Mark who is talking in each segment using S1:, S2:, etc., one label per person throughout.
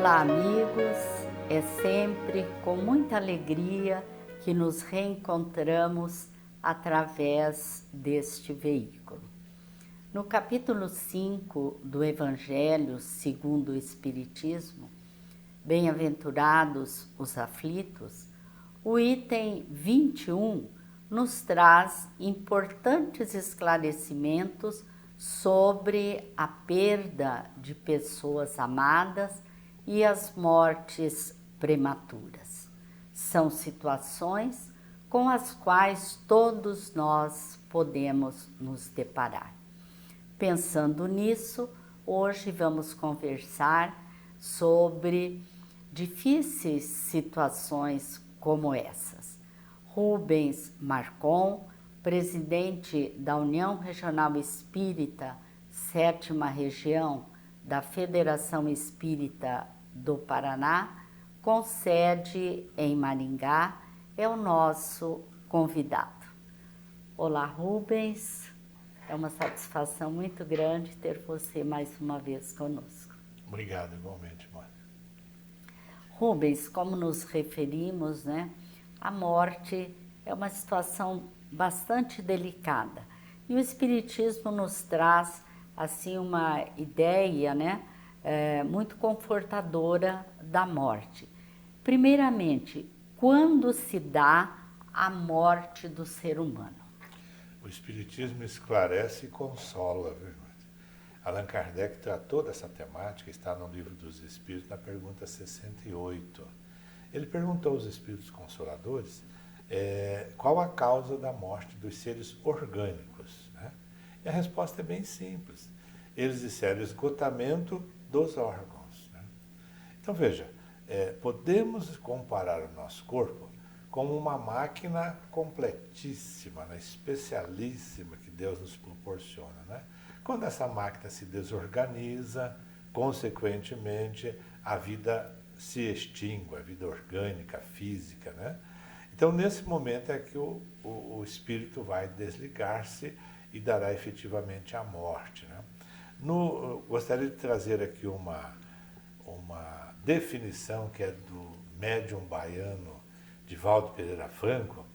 S1: Olá, amigos. É sempre com muita alegria que nos reencontramos através deste veículo. No capítulo 5 do Evangelho segundo o Espiritismo, Bem-aventurados os aflitos, o item 21 nos traz importantes esclarecimentos sobre a perda de pessoas amadas e as mortes prematuras. São situações com as quais todos nós podemos nos deparar. Pensando nisso, hoje vamos conversar sobre difíceis situações como essas. Rubens Marcon, presidente da União Regional Espírita, 7ª Região da Federação Espírita do Paraná, com sede em Maringá, é o nosso convidado. Olá, Rubens, é uma satisfação muito grande ter você mais uma vez conosco.
S2: Obrigado, igualmente, Mônica.
S1: Rubens, como nos referimos, né, a morte é uma situação bastante delicada. E o Espiritismo nos traz, assim, uma ideia, né, muito confortadora da morte. Primeiramente, quando se dá a morte do ser humano?
S2: O Espiritismo esclarece e consola, viu, irmã? Allan Kardec tratou dessa temática, está no Livro dos Espíritos, na pergunta 68. Ele perguntou aos Espíritos Consoladores qual a causa da morte dos seres orgânicos, né? E a resposta é bem simples. Eles disseram esgotamento dos órgãos, né? Então veja, podemos comparar o nosso corpo como uma máquina completíssima, né, especialíssima que Deus nos proporciona, né? Quando essa máquina se desorganiza, consequentemente, a vida se extingue, a vida orgânica, física, né? Então, nesse momento é que o espírito vai desligar-se e dará efetivamente a morte, né? Gostaria de trazer aqui uma definição que é do médium baiano Divaldo Pereira Franco,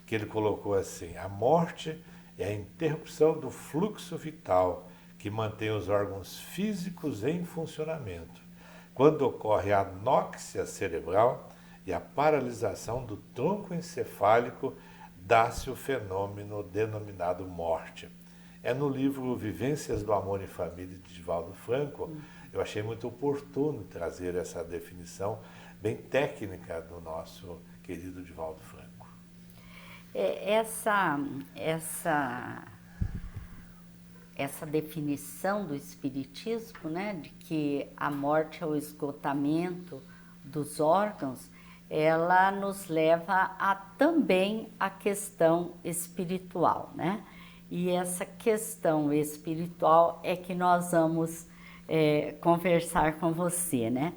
S2: que ele colocou assim: a morte é a interrupção do fluxo vital que mantém os órgãos físicos em funcionamento. Quando ocorre a anóxia cerebral e a paralisação do tronco encefálico, dá-se o fenômeno denominado morte. É no livro Vivências do Amor em Família, de Divaldo Franco. Eu achei muito oportuno trazer essa definição bem técnica do nosso querido Divaldo Franco.
S1: Essa definição do Espiritismo, né, de que a morte é o esgotamento dos órgãos, ela nos leva também à questão espiritual, né? E essa questão espiritual é que nós vamos conversar com você, né?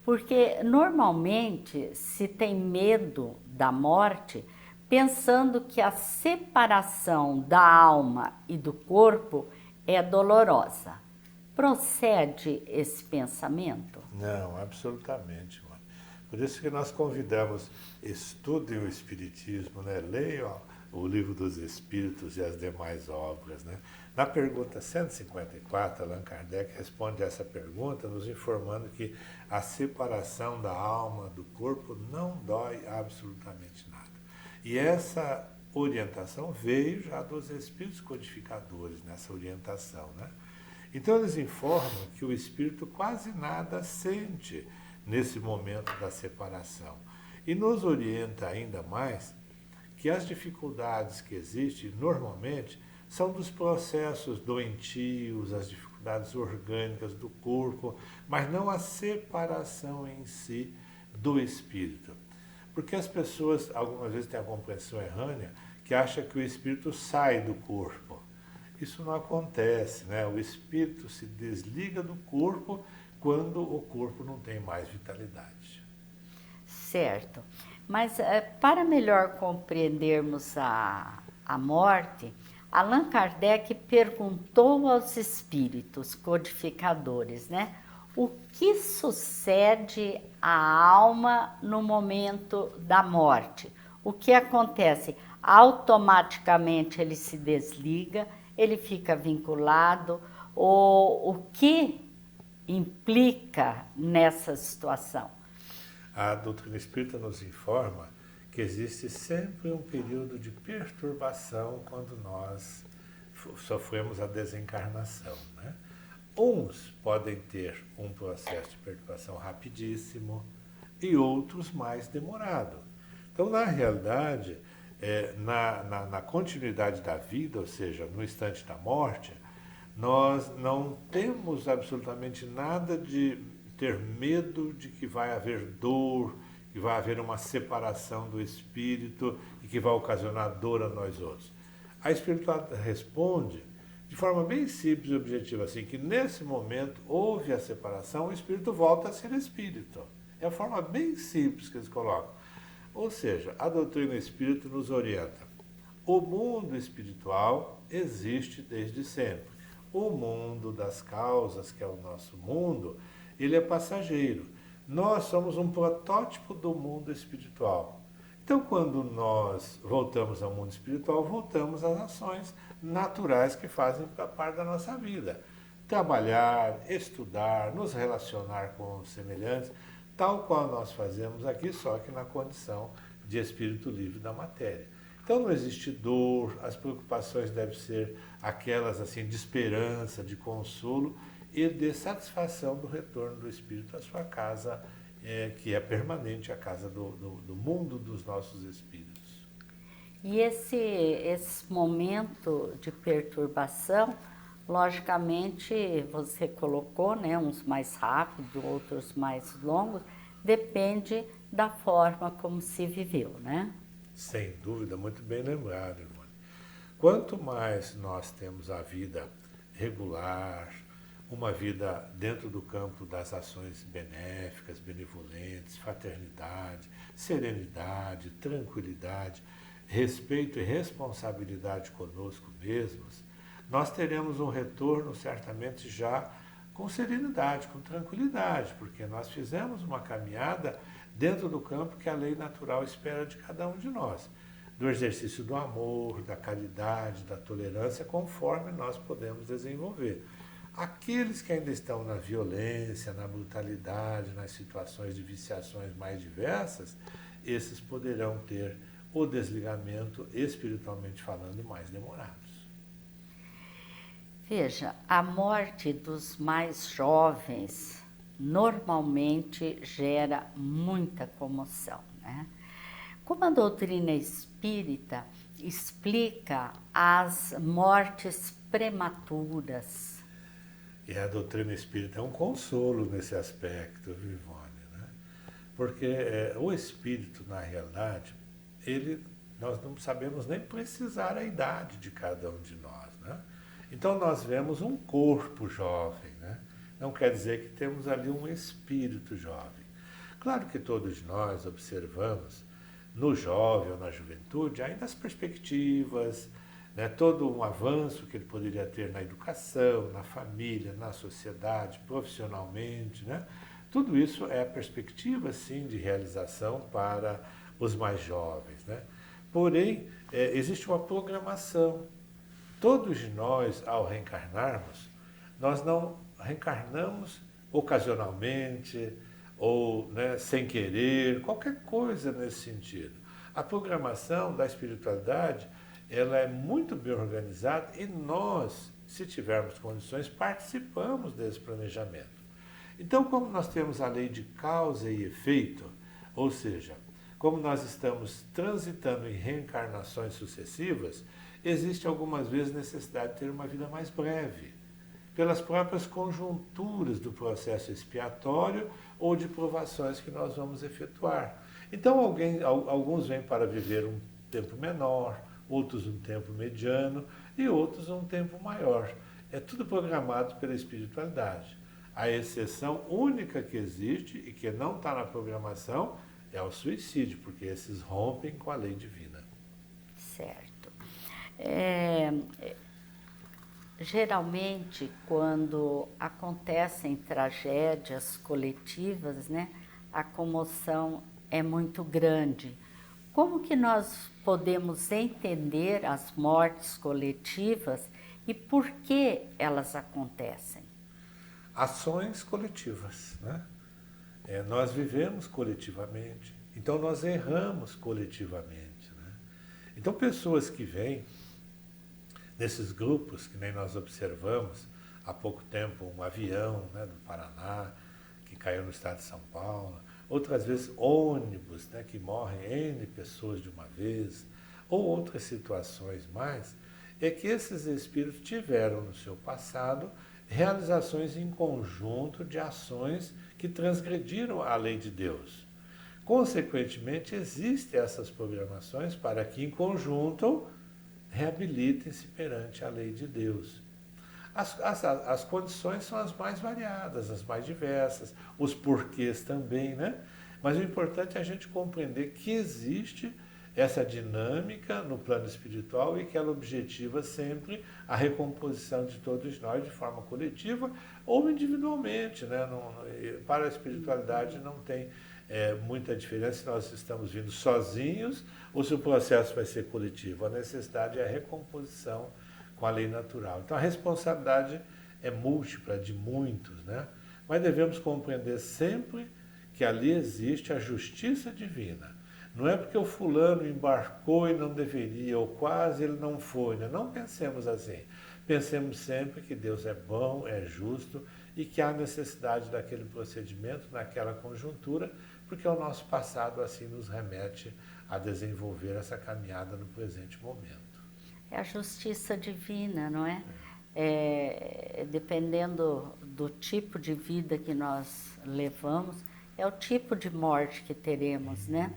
S1: Porque normalmente se tem medo da morte pensando que a separação da alma e do corpo é dolorosa. Procede esse pensamento?
S2: Não, absolutamente, mano. Por isso que nós convidamos, estudem o Espiritismo, né? Leiam o Livro dos Espíritos e as demais obras, né? Na pergunta 154, Allan Kardec responde essa pergunta nos informando que a separação da alma do corpo não dói absolutamente nada. E essa orientação veio já dos espíritos codificadores, nessa orientação, né? Então eles informam que o espírito quase nada sente nesse momento da separação. E nos orienta ainda mais que as dificuldades que existem normalmente são dos processos doentios, as dificuldades orgânicas do corpo, mas não a separação em si do espírito. Porque as pessoas algumas vezes têm a compreensão errônea que acha que o espírito sai do corpo. Isso não acontece, né? O espírito se desliga do corpo quando o corpo não tem mais vitalidade.
S1: Certo. Mas para melhor compreendermos a morte, Allan Kardec perguntou aos espíritos codificadores, né? O que sucede à alma no momento da morte? O que acontece? Automaticamente ele se desliga, ele fica vinculado, ou o que implica nessa situação?
S2: A doutrina espírita nos informa que existe sempre um período de perturbação quando nós sofremos a desencarnação, né? Uns podem ter um processo de perturbação rapidíssimo e outros mais demorado. Então, na realidade, na continuidade da vida, ou seja, no instante da morte, nós não temos absolutamente nada de ter medo de que vai haver dor, que vai haver uma separação do espírito e que vai ocasionar dor a nós outros. A espiritualidade responde de forma bem simples e objetiva, assim, que nesse momento houve a separação, o espírito volta a ser espírito. É a forma bem simples que eles colocam. Ou seja, a doutrina espírita nos orienta. O mundo espiritual existe desde sempre. O mundo das causas, que é o nosso mundo, ele é passageiro. Nós somos um protótipo do mundo espiritual. Então, quando nós voltamos ao mundo espiritual, voltamos às ações naturais que fazem parte da nossa vida. Trabalhar, estudar, nos relacionar com os semelhantes, tal qual nós fazemos aqui, só que na condição de espírito livre da matéria. Então não existe dor, as preocupações devem ser aquelas assim de esperança, de consolo e de satisfação do retorno do espírito à sua casa, que é permanente, a casa do mundo dos nossos espíritos.
S1: E esse momento de perturbação, logicamente, você colocou, né, uns mais rápidos, outros mais longos, depende da forma como se viveu, né?
S2: Sem dúvida, muito bem lembrado, Ivone. Quanto mais nós temos a vida regular, uma vida dentro do campo das ações benéficas, benevolentes, fraternidade, serenidade, tranquilidade, respeito e responsabilidade conosco mesmos, nós teremos um retorno certamente já com serenidade, com tranquilidade, porque nós fizemos uma caminhada dentro do campo que a lei natural espera de cada um de nós, do exercício do amor, da caridade, da tolerância, conforme nós podemos desenvolver. Aqueles que ainda estão na violência, na brutalidade, nas situações de viciações mais diversas, esses poderão ter o desligamento, espiritualmente falando, mais demorados.
S1: Veja, a morte dos mais jovens normalmente gera muita comoção, né? Como a doutrina espírita explica as mortes prematuras?
S2: E a doutrina espírita é um consolo nesse aspecto, Ivone, né? Porque o espírito, na realidade, nós não sabemos nem precisar a idade de cada um de nós, né? Então nós vemos um corpo jovem, né? Não quer dizer que temos ali um espírito jovem. Claro que todos nós observamos no jovem ou na juventude ainda as perspectivas, né, todo um avanço que ele poderia ter na educação, na família, na sociedade, profissionalmente, né? Tudo isso é a perspectiva, sim, de realização para os mais jovens, né? Porém, existe uma programação. Todos nós, ao reencarnarmos, nós não reencarnamos ocasionalmente ou, né, sem querer, qualquer coisa nesse sentido. A programação da espiritualidade, ela é muito bem organizada e nós, se tivermos condições, participamos desse planejamento. Então, como nós temos a lei de causa e efeito, ou seja, como nós estamos transitando em reencarnações sucessivas, existe algumas vezes necessidade de ter uma vida mais breve, pelas próprias conjunturas do processo expiatório ou de provações que nós vamos efetuar. Então, alguns vêm para viver um tempo menor, outros um tempo mediano e outros um tempo maior. É tudo programado pela espiritualidade. A exceção única que existe e que não está na programação é o suicídio, porque esses rompem com a lei divina.
S1: Certo. Geralmente, quando acontecem tragédias coletivas, né, a comoção é muito grande. Como que nós podemos entender as mortes coletivas e por que elas acontecem?
S2: Ações coletivas, né? Nós vivemos coletivamente, então nós erramos coletivamente, né? Então pessoas que vêm nesses grupos, que nem nós observamos há pouco tempo, um avião, né, do Paraná, que caiu no estado de São Paulo, outras vezes ônibus, né, que morrem N pessoas de uma vez, ou outras situações mais, é que esses espíritos tiveram no seu passado realizações em conjunto de ações que transgrediram a lei de Deus. Consequentemente, existem essas programações para que, em conjunto, reabilitem-se perante a lei de Deus. As condições são as mais variadas, as mais diversas, os porquês também, né? Mas o importante é a gente compreender que existe essa dinâmica no plano espiritual e que ela objetiva sempre a recomposição de todos nós de forma coletiva ou individualmente, né? Para a espiritualidade não tem muita diferença se nós estamos vindo sozinhos ou se o processo vai ser coletivo. A necessidade é a recomposição com a lei natural. Então a responsabilidade é múltipla de muitos, né? Mas devemos compreender sempre que ali existe a justiça divina. Não é porque o fulano embarcou e não deveria, ou quase ele não foi, né? Não pensemos assim. Pensemos sempre que Deus é bom, é justo e que há necessidade daquele procedimento naquela conjuntura, porque o nosso passado assim nos remete a desenvolver essa caminhada no presente momento.
S1: É a justiça divina, não é? Dependendo do tipo de vida que nós levamos, é o tipo de morte que teremos, né?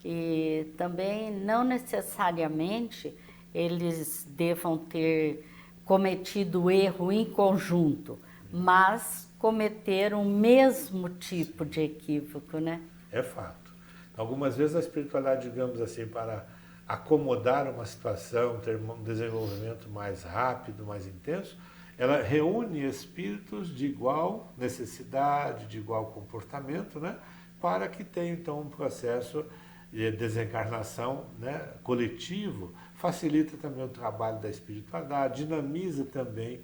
S1: E também não necessariamente eles devam ter cometido o erro em conjunto, mas cometeram o mesmo tipo de equívoco, né?
S2: É fato. Algumas vezes a espiritualidade, digamos assim, para acomodar uma situação, ter um desenvolvimento mais rápido, mais intenso, ela reúne espíritos de igual necessidade, de igual comportamento, né? Para que tenha então um processo de desencarnação, né, coletivo, facilita também o trabalho da espiritualidade, dinamiza também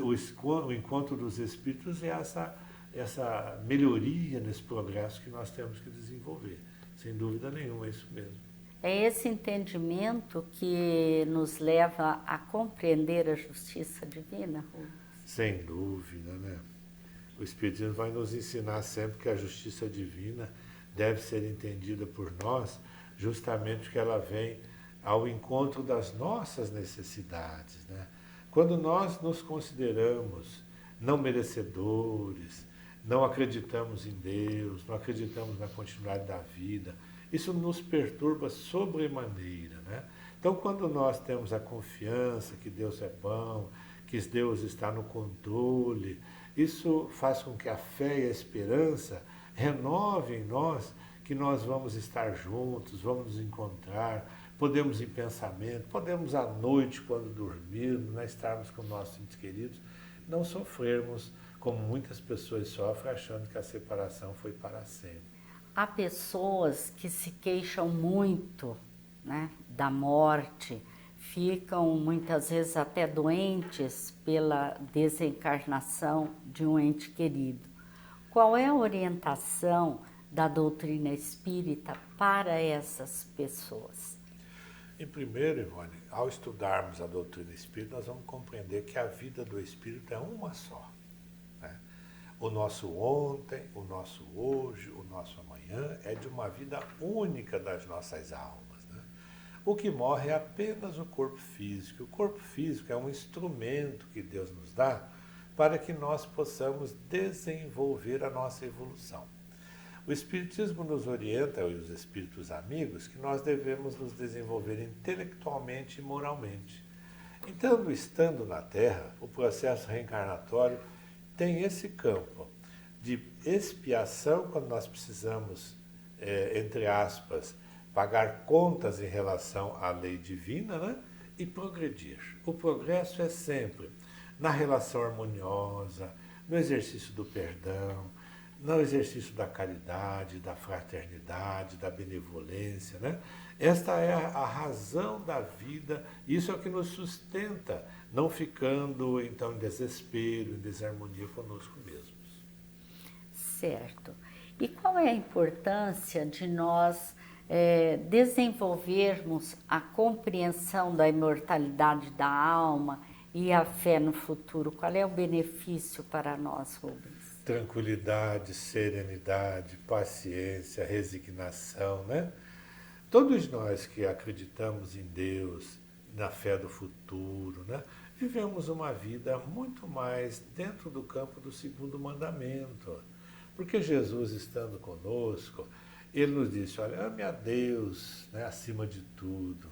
S2: o encontro dos espíritos e essa melhoria nesse progresso que nós temos que desenvolver. Sem dúvida nenhuma, é isso mesmo.
S1: É esse entendimento que nos leva a compreender a justiça divina, Rubens?
S2: Sem dúvida, né? O Espiritismo vai nos ensinar sempre que a justiça divina deve ser entendida por nós, justamente que ela vem ao encontro das nossas necessidades, né? Quando nós nos consideramos não merecedores, não acreditamos em Deus, não acreditamos na continuidade da vida, isso nos perturba sobremaneira, né? Então, quando nós temos a confiança que Deus é bom, que Deus está no controle, isso faz com que a fé e a esperança renovem em nós que nós vamos estar juntos, vamos nos encontrar, podemos em pensamento, podemos à noite, quando dormirmos, né, estarmos com nossos entes queridos, não sofrermos como muitas pessoas sofrem achando que a separação foi para sempre.
S1: Há pessoas que se queixam muito, né, da morte, ficam muitas vezes até doentes pela desencarnação de um ente querido. Qual é a orientação da doutrina espírita para essas pessoas?
S2: Em primeiro, Ivone, ao estudarmos a doutrina espírita, nós vamos compreender que a vida do espírito é uma só, né? O nosso ontem, o nosso hoje, o nosso amanhã é de uma vida única das nossas almas, né? O que morre é apenas o corpo físico. O corpo físico é um instrumento que Deus nos dá para que nós possamos desenvolver a nossa evolução. O Espiritismo nos orienta, e os espíritos amigos, que nós devemos nos desenvolver intelectualmente e moralmente. Então, estando na Terra, o processo reencarnatório tem esse campo de expiação, quando nós precisamos, entre aspas, pagar contas em relação à lei divina, né? e progredir. O progresso é sempre na relação harmoniosa, no exercício do perdão, no exercício da caridade, da fraternidade, da benevolência, né? Esta é a razão da vida, isso é o que nos sustenta, não ficando então em desespero, em desarmonia conosco mesmos.
S1: Certo. E qual é a importância de nós desenvolvermos a compreensão da imortalidade da alma e a fé no futuro? Qual é o benefício para nós, Rubens?
S2: Tranquilidade, serenidade, paciência, resignação, né? Todos nós que acreditamos em Deus, na fé do futuro, né? Vivemos uma vida muito mais dentro do campo do segundo mandamento. Porque Jesus, estando conosco, ele nos disse, olha, ame a Deus, né, acima de tudo.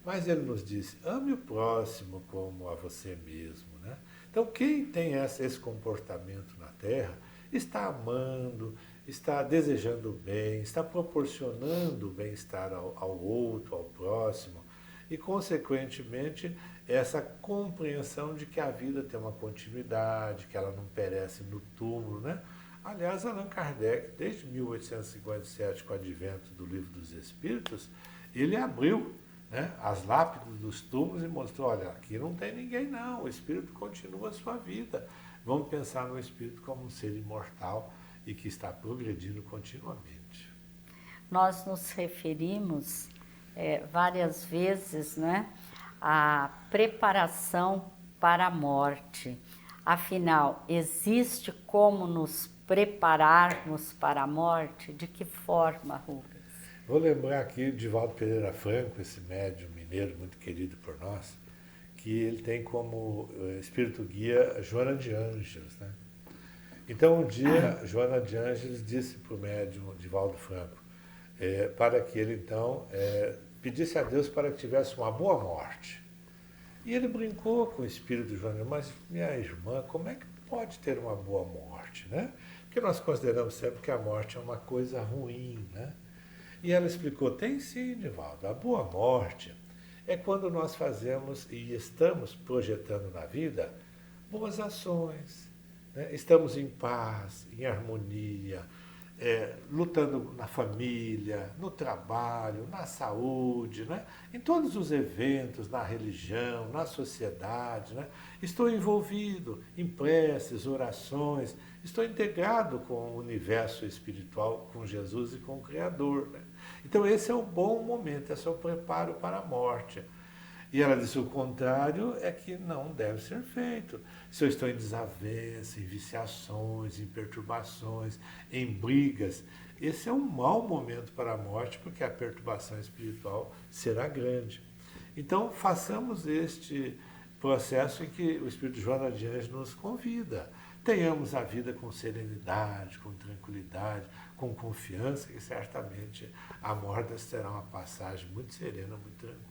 S2: Mas ele nos disse, ame o próximo como a você mesmo, né? Então, quem tem esse comportamento na Terra, está amando, está desejando o bem, está proporcionando o bem-estar ao outro, ao próximo, e, consequentemente, essa compreensão de que a vida tem uma continuidade, que ela não perece no túmulo, né? Aliás, Allan Kardec, desde 1857, com o advento do Livro dos Espíritos, ele abriu, né, as lápides dos túmulos e mostrou, olha, aqui não tem ninguém não, o espírito continua a sua vida. Vamos pensar no espírito como um ser imortal e que está progredindo continuamente.
S1: Nós nos referimos várias vezes, né, à preparação para a morte. Afinal, existe como nos prepararmos para a morte? De que forma, Rubens?
S2: Vou lembrar aqui de Valdo Pereira Franco, esse médium mineiro muito querido por nós, que ele tem como espírito guia Joana de Ângeles, né? Então, um dia, Joana de Ângeles disse para o médium Divaldo Franco, para que ele, então, pedisse a Deus para que tivesse uma boa morte. E ele brincou com o espírito de Joana, mas minha irmã, como é que pode ter uma boa morte, né? Porque nós consideramos sempre que a morte é uma coisa ruim, né? E ela explicou, tem sim, Divaldo, a boa morte é quando nós fazemos e estamos projetando na vida boas ações, né? Estamos em paz, em harmonia, lutando na família, no trabalho, na saúde, né? Em todos os eventos, na religião, na sociedade, né? Estou envolvido em preces, orações, estou integrado com o universo espiritual, com Jesus e com o Criador, né? Então esse é um bom momento, esse é o preparo para a morte. E ela disse, o contrário é que não deve ser feito. Se eu estou em desavença, em viciações, em perturbações, em brigas, esse é um mau momento para a morte, porque a perturbação espiritual será grande. Então, façamos este processo em que o Espírito Joana de Ângeles nos convida. Tenhamos a vida com serenidade, com tranquilidade, com confiança, que certamente a morte será uma passagem muito serena, muito tranquila.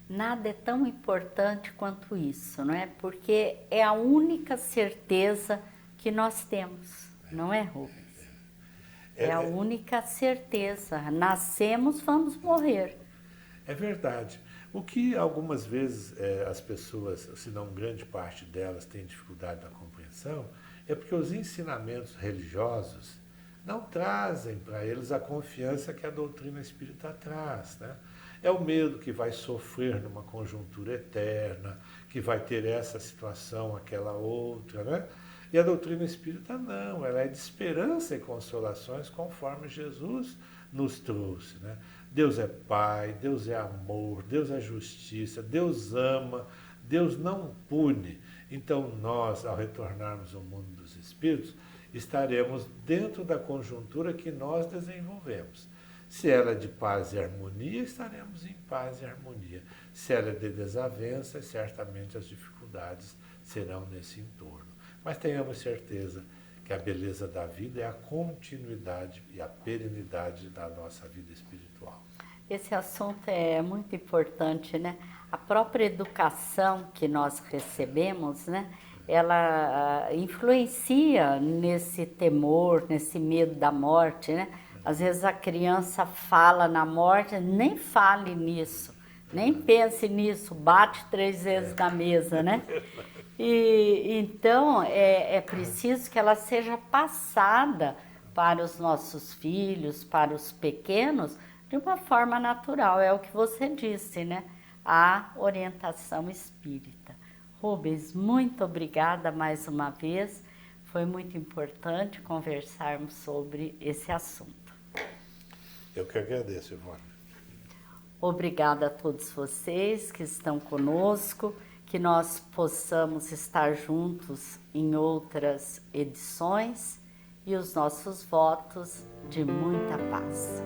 S1: Nada é tão importante quanto isso, não é? Porque é a única certeza que nós temos, não é, Rubens? É a única certeza. Nascemos, vamos morrer.
S2: É verdade. O que algumas vezes as pessoas, se não grande parte delas, têm dificuldade na compreensão, é porque os ensinamentos religiosos não trazem para eles a confiança que a doutrina espírita traz, né? É o medo que vai sofrer numa conjuntura eterna, que vai ter essa situação, aquela outra, né? E a doutrina espírita não, ela é de esperança e consolações conforme Jesus nos trouxe, né? Deus é Pai, Deus é amor, Deus é justiça, Deus ama, Deus não pune. Então nós, ao retornarmos ao mundo dos espíritos, estaremos dentro da conjuntura que nós desenvolvemos. Se ela é de paz e harmonia, estaremos em paz e harmonia. Se ela é de desavença, certamente as dificuldades serão nesse entorno. Mas tenhamos certeza que a beleza da vida é a continuidade e a perenidade da nossa vida espiritual.
S1: Esse assunto é muito importante, né? A própria educação que nós recebemos, né? Ela influencia nesse temor, nesse medo da morte, né? Às vezes a criança fala na morte, nem fale nisso, Nem pense nisso, bate 3 vezes na mesa, né? E então é preciso que ela seja passada para os nossos filhos, para os pequenos, de uma forma natural. É o que você disse, né? A orientação espírita. Rubens, muito obrigada mais uma vez. Foi muito importante conversarmos sobre esse assunto.
S2: Eu que agradeço, Ivone.
S1: Obrigada a todos vocês que estão conosco, que nós possamos estar juntos em outras edições e os nossos votos de muita paz.